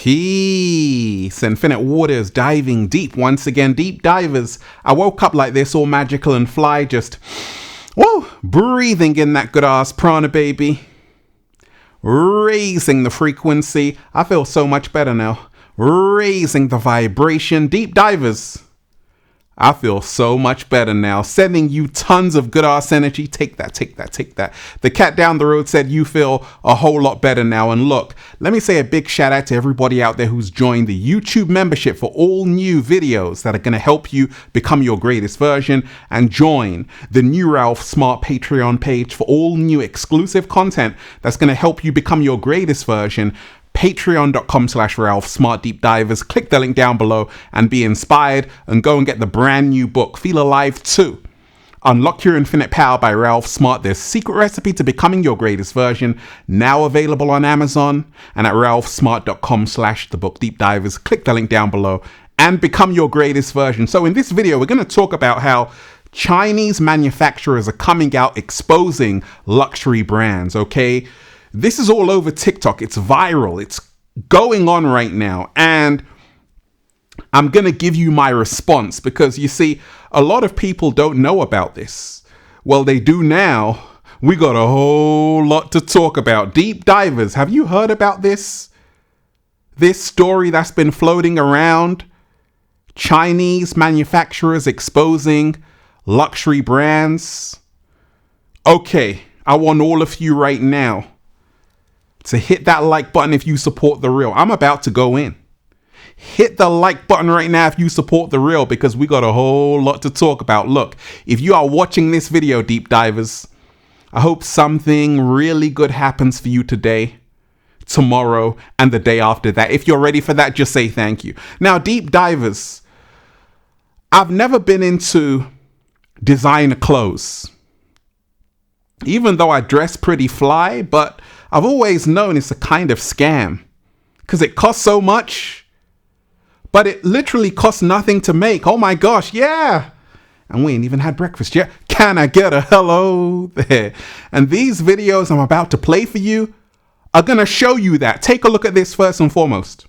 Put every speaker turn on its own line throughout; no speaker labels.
Peace. Infinite waters diving deep once again. Deep divers. I woke up like this, all magical and fly, just whoa, breathing in that good ass prana, baby. Raising the frequency. I feel so much better now. Raising the vibration. Deep divers. I feel so much better now. Sending you tons of good ass energy. Take that, take that, take that. The cat down the road said you feel a whole lot better now. And look, let me say a big shout out to everybody out there who's joined the YouTube membership for all new videos that are going to help you become your greatest version, and join the new Ralph Smart Patreon page for all new exclusive content that's going to help you become your greatest version. Patreon.com/Ralph Smart Deep Divers. Click the link down below and be inspired, and go and get the brand new book, Feel Alive 2. Unlock Your Infinite Power by Ralph Smart. Their secret recipe to becoming your greatest version. Now available on Amazon and at ralphsmart.com/the book Deep Divers. Click the link down below and become your greatest version. So in this video, we're going to talk about how Chinese manufacturers are coming out exposing luxury brands, okay? This is all over TikTok. It's viral. It's going on right now. And I'm going to give you my response because, you see, a lot of people don't know about this. Well, they do now. We got a whole lot to talk about. Deep divers, have you heard about this? This story that's been floating around? Chinese manufacturers exposing luxury brands? Okay, I want all of you right now to hit that like button if you support the real. I'm about to go in. Hit the like button right now if you support the real, because we got a whole lot to talk about. Look, if you are watching this video, deep divers, I hope something really good happens for you today, tomorrow, and the day after that. If you're ready for that, just say thank you. Now, deep divers, I've never been into designer clothes, even though I dress pretty fly, but I've always known it's a kind of scam because it costs so much, but it literally costs nothing to make. Oh my gosh, yeah. And we ain't even had breakfast yet. Can I get a hello there? And these videos I'm about to play for you are going to show you that. Take a look at this first and foremost.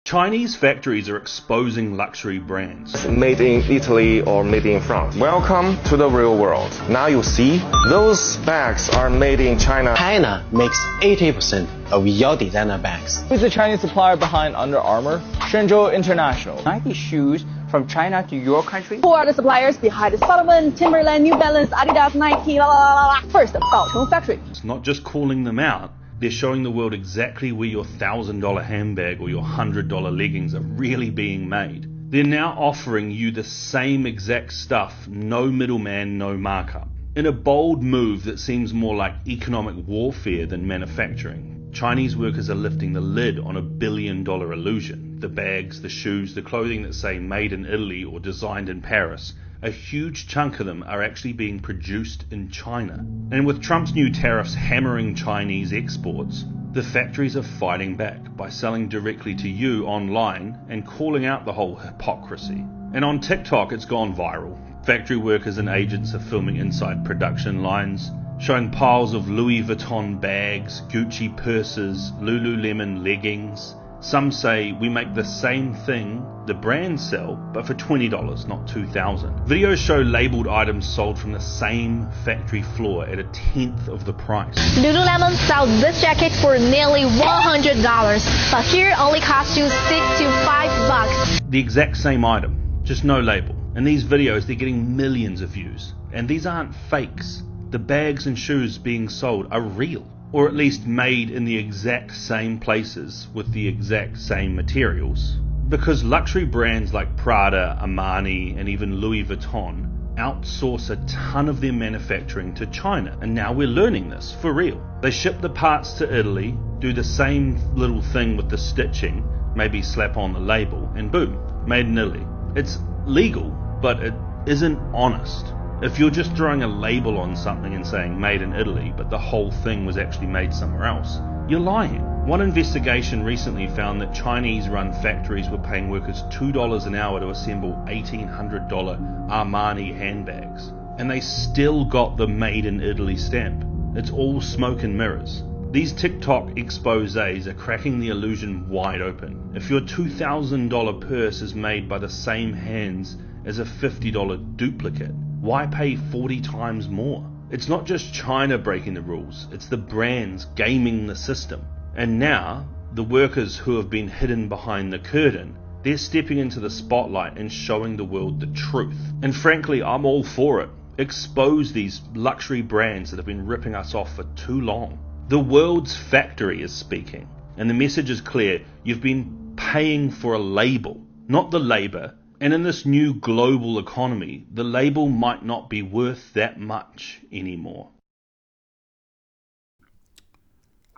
Chinese factories are exposing luxury brands.
Made in Italy or made in France. Welcome to the real world. Now you see, those bags are made in China.
China makes 80% of your designer bags.
Who's the Chinese supplier behind Under Armour? Shenzhou International.
Nike shoes from China to your country?
Who are the suppliers behind Salomon, Timberland, New Balance, Adidas, Nike, la la la la? First, Baocheng Factory.
It's not just calling them out. They're showing the world exactly where your $1,000 handbag or your $100 leggings are really being made. They're now offering you the same exact stuff, no middleman, no markup. In a bold move that seems more like economic warfare than manufacturing, Chinese workers are lifting the lid on a billion-dollar illusion. The bags, the shoes, the clothing that say made in Italy or designed in Paris, a huge chunk of them are actually being produced in China. And with Trump's new tariffs hammering Chinese exports, the factories are fighting back by selling directly to you online and calling out the whole hypocrisy. And on TikTok, it's gone viral. Factory workers and agents are filming inside production lines, showing piles of Louis Vuitton bags, Gucci purses, Lululemon leggings. Some say we make the same thing the brands sell, but for $20, not $2,000. Videos show labeled items sold from the same factory floor at 1/10 of the price.
Lululemon sells this jacket for nearly $100, but here only costs you $6 to $5.
The exact same item, just no label. In these videos, they're getting millions of views. And these aren't fakes. The bags and shoes being sold are real, or at least made in the exact same places with the exact same materials. Because luxury brands like Prada, Armani, and even Louis Vuitton outsource a ton of their manufacturing to China, and now we're learning this for real. They ship the parts to Italy, do the same little thing with the stitching, maybe slap on the label, and boom, made in Italy. It's legal, but it isn't honest. If you're just throwing a label on something and saying made in Italy, but the whole thing was actually made somewhere else, you're lying. One investigation recently found that Chinese-run factories were paying workers $2 an hour to assemble $1,800 Armani handbags. And they still got the made in Italy stamp. It's all smoke and mirrors. These TikTok exposés are cracking the illusion wide open. If your $2,000 purse is made by the same hands as a $50 duplicate, why pay 40 times more? It's not just China breaking the rules, it's the brands gaming the system. And now, the workers who have been hidden behind the curtain, they're stepping into the spotlight and showing the world the truth. And frankly, I'm all for it. Expose these luxury brands that have been ripping us off for too long. The world's factory is speaking, and the message is clear. You've been paying for a label, not the labor. And in this new global economy, the label might not be worth that much anymore.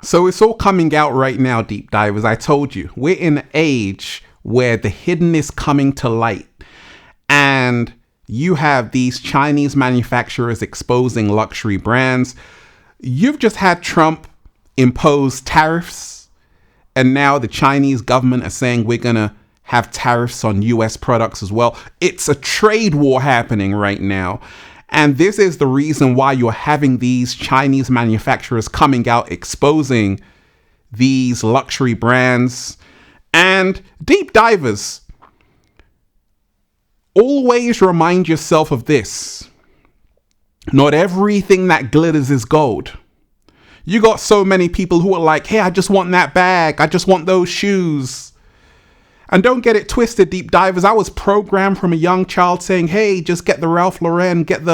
So it's all coming out right now, deep divers. I told you, we're in an age where the hidden is coming to light. And you have these Chinese manufacturers exposing luxury brands. You've just had Trump impose tariffs, and now the Chinese government are saying we're going to have tariffs on US products as well. It's a trade war happening right now. And this is the reason why you're having these Chinese manufacturers coming out exposing these luxury brands. And deep divers, always remind yourself of this. Not everything that glitters is gold. You got so many people who are like, hey, I just want that bag. I just want those shoes. And don't get it twisted, deep divers. I was programmed from a young child saying, hey, just get the Ralph Lauren, get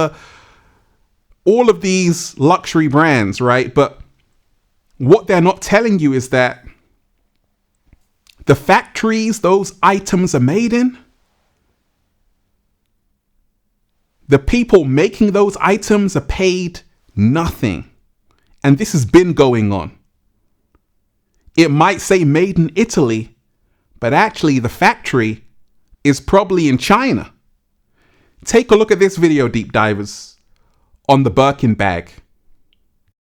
all of these luxury brands, right? But what they're not telling you is that the factories those items are made in, the people making those items are paid nothing. And this has been going on. It might say made in Italy, but actually the factory is probably in China. Take a look at this video, deep divers, on the Birkin bag.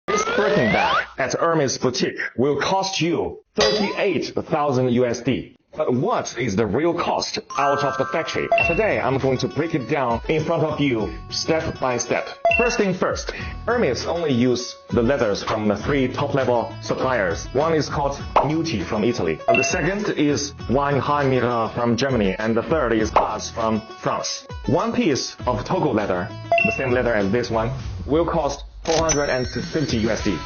This Birkin bag at Hermes Boutique will cost you 38,000 USD. But what is the real cost out of the factory? Today, I'm going to break it down in front of you step by step. First thing first, Hermes only use the leathers from the 3 top-level suppliers. One is called Nuti from Italy. The second is Weinheim from Germany. And the third is Haas from France. One piece of Togo leather, the same leather as this one, will cost 450 USD.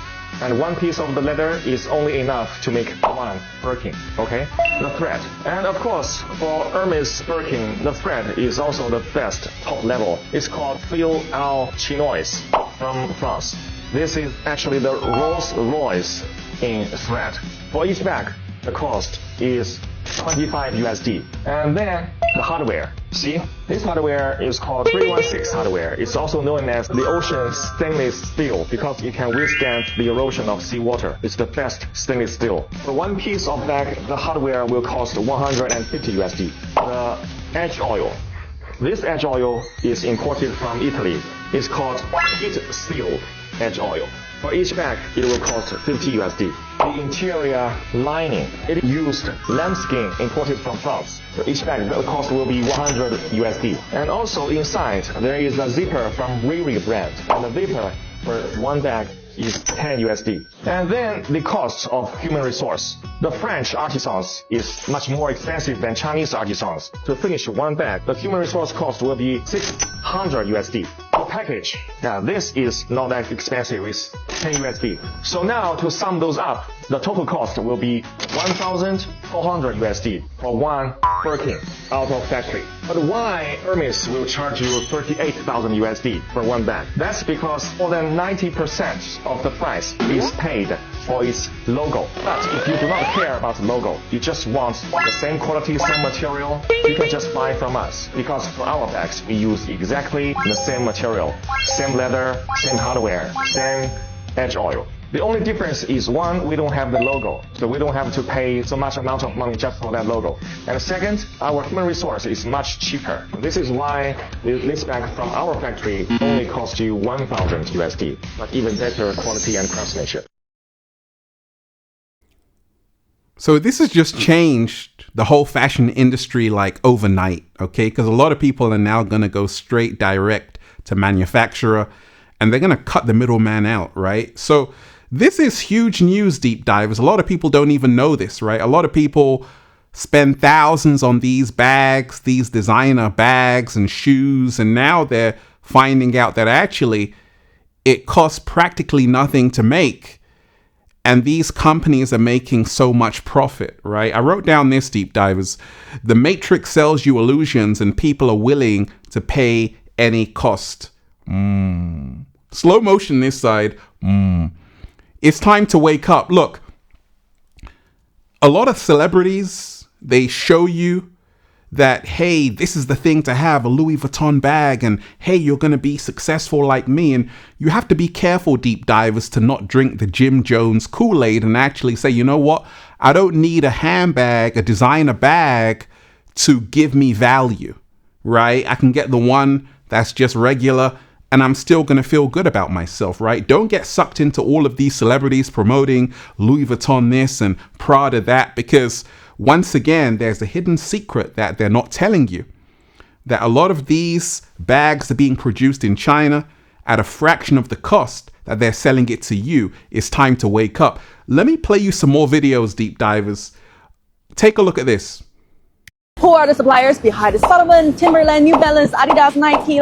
And one piece of the leather is only enough to make one Birkin, okay? The thread. And of course, for Hermes Birkin, the thread is also the best top level. It's called Fil au Chinois from France. This is actually the Rolls Royce in thread. For each bag, the cost is 25 USD. And then the hardware. See, this hardware is called 316 hardware. It's also known as the ocean stainless steel because it can withstand the erosion of seawater. It's the best stainless steel. For one piece of bag, the hardware will cost 150 USD. The edge oil. This edge oil is imported from Italy. It's called heat steel edge oil. For each bag, it will cost 50 USD. The interior lining, it used lambskin imported from France. For each bag, the cost will be 100 USD. And also inside, there is a zipper from Riri brand. And the zipper for one bag is 10 USD. And then the cost of human resource. The French artisans is much more expensive than Chinese artisans. To finish one bag, the human resource cost will be 600 USD. The package, this is not that expensive, it's 10 USD. So now to sum those up, the total cost will be 1,400 USD for one Birkin out of factory. But why Hermes will charge you 38,000 USD for one bag? That's because more than 90% of the price is paid for its logo. But if you do not care about the logo, you just want the same quality, same material, you can just buy from us. Because for our bags, we use exactly the same material, same leather, same hardware, same edge oil. The only difference is one, we don't have the logo, so we don't have to pay so much amount of money just for that logo. And second, our human resource is much cheaper. This is why this bag from our factory only costs you 1,000 USD, but even better quality and craftsmanship.
So this has just changed the whole fashion industry like overnight, okay? Because a lot of people are now going to go straight direct to manufacturer and they're going to cut the middleman out, right? So This is huge news, deep divers. A lot of people don't even know this, right? A lot of people spend thousands on these bags, these designer bags and shoes, and now they're finding out that actually it costs practically nothing to make. And these companies are making so much profit, right? I wrote down this, deep divers. The Matrix sells you illusions and people are willing to pay any cost. Slow motion this side. It's time to wake up. Look, a lot of celebrities, they show you that, hey, this is the thing to have, a Louis Vuitton bag, and hey, you're going to be successful like me. And you have to be careful, deep divers, to not drink the Jim Jones Kool-Aid and actually say, you know what? I don't need a handbag, a designer bag to give me value, right? I can get the one that's just regular and I'm still going to feel good about myself, right? Don't get sucked into all of these celebrities promoting Louis Vuitton this and Prada that, because once again, there's a hidden secret that they're not telling you, that a lot of these bags are being produced in China at a fraction of the cost that they're selling it to you. It's time to wake up. Let me play you some more videos, deep divers. Take a look at this.
Who are the suppliers behind the Salomon, Timberland, New Balance, Adidas, Nike,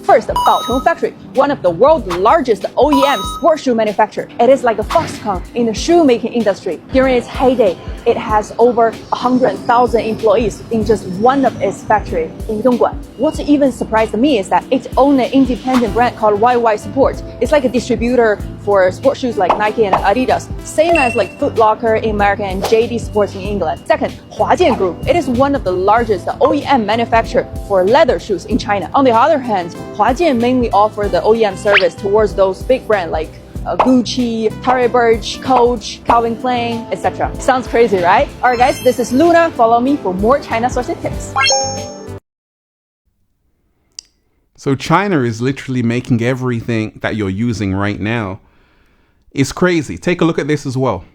First, Baocheng Factory, one of the world's largest OEM sports shoe manufacturer. It is like a Foxconn in the shoemaking industry. During its heyday, it has over 100,000 employees in just one of its factories in Dongguan. What even surprised me is that it owns an independent brand called YY Sport. It's like a distributor for sports shoes like Nike and Adidas, same as like Foot Locker in America and JD Sports in England. Second, Huajian Group. It is one of the largest OEM manufacturer for leather shoes in China. On the other hand, Huajian mainly offer the OEM service towards those big brands like Gucci, Tory Burch, Coach, Calvin Klein, etc. Sounds crazy, right? Alright guys, this is Luna. Follow me for more China sourcing tips.
So China is literally making everything that you're using right now. It's crazy. Take a look at this as well.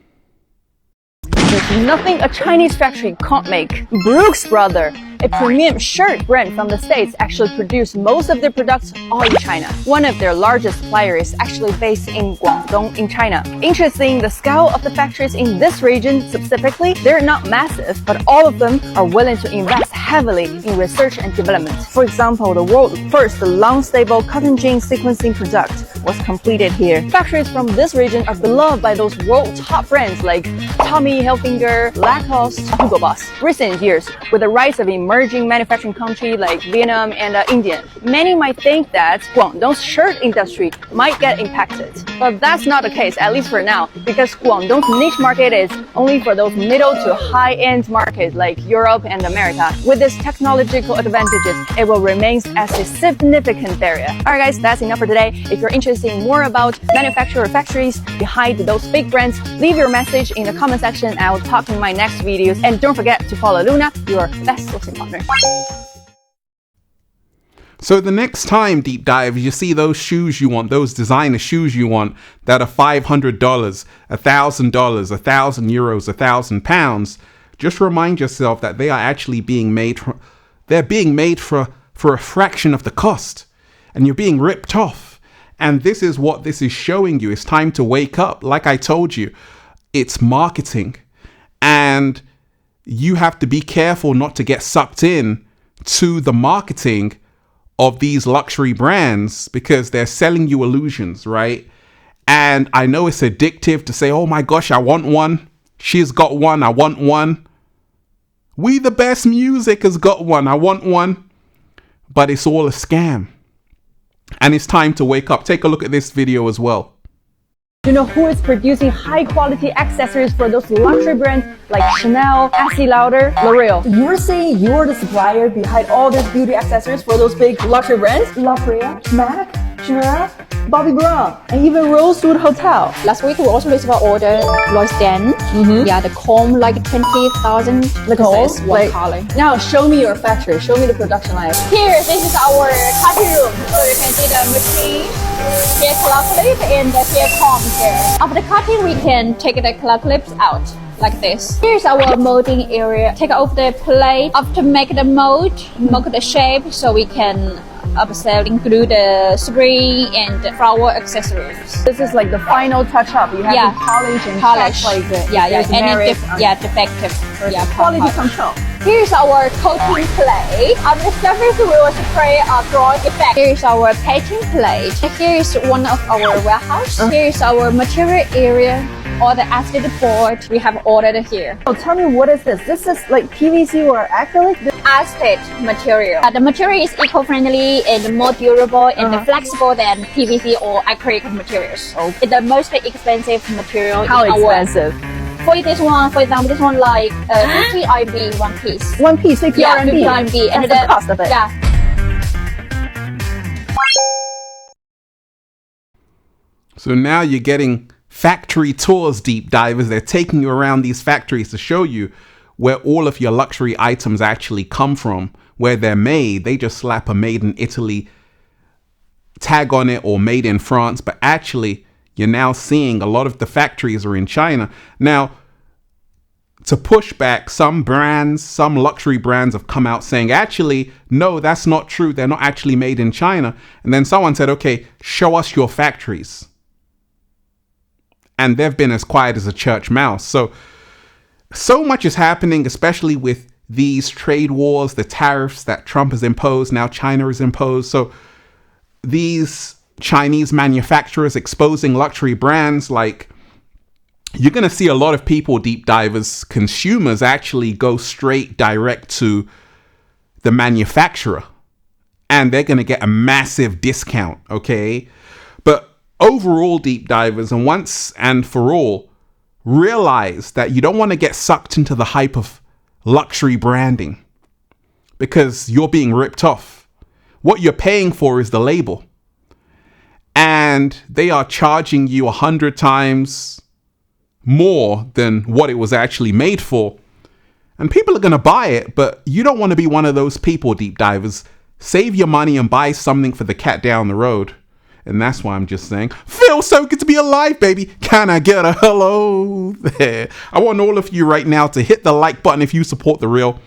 There's nothing a Chinese factory can't make. Brooks Brothers, a premium shirt brand from the States, actually produce most of their products all in China. One of their largest suppliers is actually based in Guangdong in China. Interesting, the scale of the factories in this region specifically, they're not massive, but all of them are willing to invest heavily in research and development. For example, the world's first long-stable cotton gene sequencing product was completed here. Factories from this region are beloved by those world top brands like Tommy Hilfiger, Lacoste, Hugo Boss. Recent years, with the rise of emerging manufacturing countries like Vietnam and India, many might think that Guangdong's shirt industry might get impacted. But that's not the case, at least for now, because Guangdong's niche market is only for those middle to high-end markets like Europe and America. With its technological advantages, it will remain as a significant area. Alright guys, that's enough for today. If you're interested in more about manufacturer factories behind those big brands, leave your message in the comment section and I will talk in my next videos. And don't forget to follow Luna, your best sourcing partner.
So the next time, deep dive, you see those shoes you want, those designer shoes you want that are $500, $1,000, €1,000, £1,000, just remind yourself that they are actually being made for, they're being made for a fraction of the cost, and you're being ripped off. And this is what this is showing you. It's time to wake up. Like I told you, it's marketing, and you have to be careful not to get sucked in to the marketing of these luxury brands, because they're selling you illusions, right? And I know it's addictive to say, oh my gosh, I want one. She's got one. I want one. We the Best Music has got one. I want one. But it's all a scam. And it's time to wake up. Take a look at this video as well.
Do you know who is producing high-quality accessories for those luxury brands like Chanel, Estée Lauder, L'Oreal? You're saying you're the supplier behind all these beauty accessories for those big luxury brands? La Brea, MAC, Chanel, Bobbi Brown, and even Rosewood Hotel.
Last week we also received an order, Royston. Yeah, the comb like 20,000 pieces, one color.
Now show me your factory, show me the production line.
Here, this is our cutting room. So you can see the machine, here color clip, and here comb here. After cutting, we can take the color clips out. Like this. Here's our molding area. Take off the plate. After make the mold, mock the shape so we can upsell include the spring and flower accessories.
This is like the final touch up. You have
Yeah.
to polish and
Polish.
check like the,
Yeah,
there's
and then
merit on
defective. Yeah,
quality
polish.
control.
Here's our coating plate. On the surface, we will spray a drawing effect. Here's our packing plate. Here is one of our warehouse. Here is our material area. All the acetate board we have ordered here.
Oh, tell me, what is this? This is like PVC or acrylic?
Acetate material. The material is eco-friendly and more durable and flexible than PVC or acrylic materials.
Oh.
It's the most expensive material
How
in
expensive?
For this one, for example, this one like 50 RMB one piece.
One piece, 50
Yeah,
RMB.
50 RMB.
That's the cost of it.
Yeah.
So now you're getting factory tours, deep divers. They're taking you around these factories to show you where all of your luxury items actually come from, where they're made. They just slap a made in Italy tag on it or made in France, but actually you're now seeing a lot of the factories are in China. Now, to push back, some brands, some luxury brands have come out saying, actually, no, that's not true. They're not actually made in China. And then someone said, okay, show us your factories. And they've been as quiet as a church mouse. So much is happening, especially with these trade wars, the tariffs that Trump has imposed, now China has imposed. So these Chinese manufacturers exposing luxury brands, like, you're going to see a lot of people, deep divers, consumers, actually go straight direct to the manufacturer. And they're going to get a massive discount, okay? But overall, deep divers, and once and for all, realize that you don't want to get sucked into the hype of luxury branding because you're being ripped off. What you're paying for is the label. And they are charging you 100 times more than what it was actually made for. And people are going to buy it, but you don't want to be one of those people, deep divers. Save your money and buy something for the cat down the road. And that's why I'm just saying, feels so good to be alive, baby. Can I get a hello there? I want all of you right now to hit the like button if you support The Real.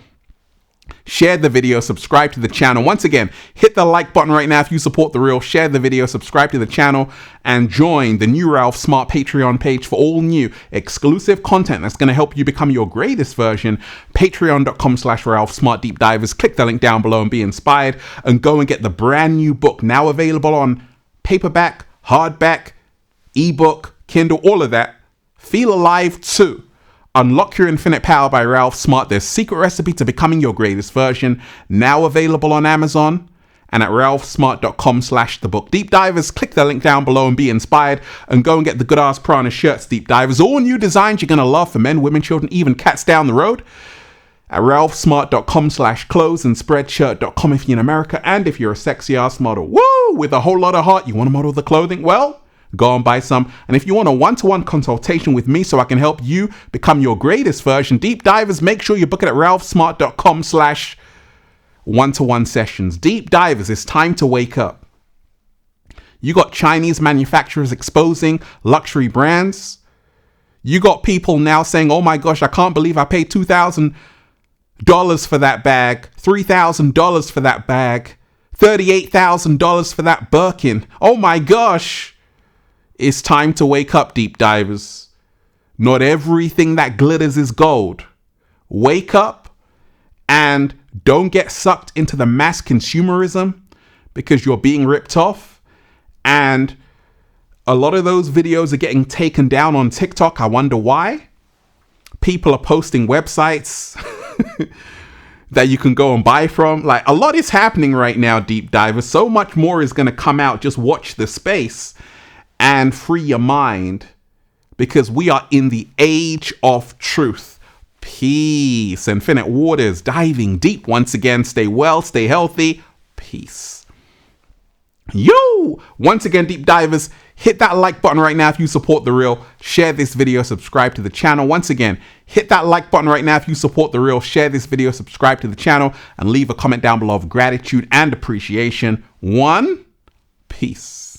Share the video, subscribe to the channel. Once again, hit the like button right now if you support The Real. Share the video, subscribe to the channel, and join the new Ralph Smart Patreon page for all new exclusive content that's going to help you become your greatest version. Patreon.com/Ralph Smart Deep Divers. Click the link down below and be inspired, and go and get the brand new book, now available on paperback, hardback, ebook, Kindle, all of that. Feel Alive 2. Unlock Your Infinite Power by Ralph Smart. Their secret recipe to becoming your greatest version. Now available on Amazon and at ralphsmart.com/thebook. Deep divers, click the link down below and be inspired, and go and get the good ass Prana shirts, deep divers. All new designs you're going to love for men, women, children, even cats down the road. At ralphsmart.com/clothes and spreadshirt.com if you're in America. And if you're a sexy ass model, woo, with a whole lot of heart, you want to model the clothing? Well, go and buy some. And if you want a one-to-one consultation with me so I can help you become your greatest version, deep divers, make sure you book it at ralphsmart.com/one-to-one sessions. Deep divers, it's time to wake up. You got Chinese manufacturers exposing luxury brands. You got people now saying, oh my gosh, I can't believe I paid $2,000 for that bag, $3,000 for that bag, $38,000 for that Birkin. Oh my gosh. It's time to wake up, deep divers. Not everything that glitters is gold. Wake up and don't get sucked into the mass consumerism because you're being ripped off. And a lot of those videos are getting taken down on TikTok. I wonder why. People are posting websites that you can go and buy from. Like, a lot is happening right now, deep divers. So much more is going to come out. Just watch the space and free your mind, because we are in the age of truth. Peace. Infinite waters, diving deep once again. Stay well, stay healthy. Peace. Yo! Once again, deep divers, hit that like button right now if you support The Real. Share this video, subscribe to the channel. Once again, hit that like button right now if you support The Real. Share this video, subscribe to the channel, and leave a comment down below of gratitude and appreciation. Peace.